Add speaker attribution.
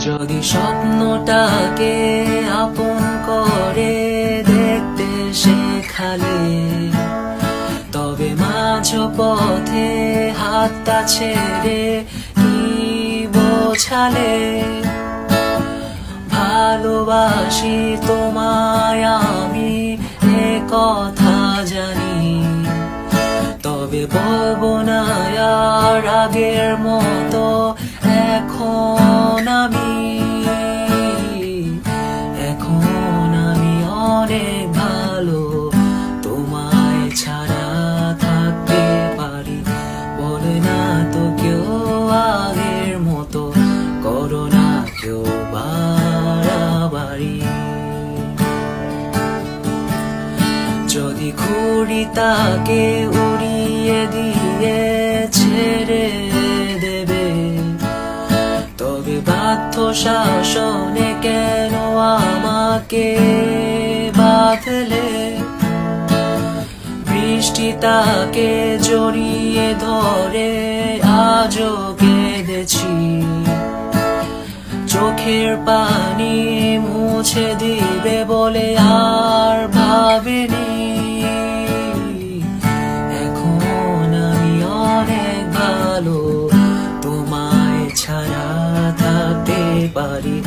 Speaker 1: যদি স্বপ্নটাকে আপন করে দেখতে শেখালে, তবে মাঝ পথে হাতটা ছেড়ে কি বোঝালে? ভালোবাসি তোমায় আমি, এ কথা জানি, তবে বলবো না আর আগের মতো এখন আমি অনেক ভালো, তোমায় ছাড়া থাকতে পারি। বলে না তো কেউ আগের মতো, করো না কেউ বাড়াবাড়ি। যদি ঘুড়ি তাকে উড়িয়ে দিয়ে ছেড়ে দেবে, তবে বাধ্য শাসনে কেন আমাকে বাঁধলে? বৃষ্টি তাকে জড়িয়ে ধরে আজও কেঁদেছি, চোখের পানি মুছে দিবে বলে আর ভাবিনি। এখন আমি অনেক ভালো, তোমায় ছাড়া থাকতে পারি।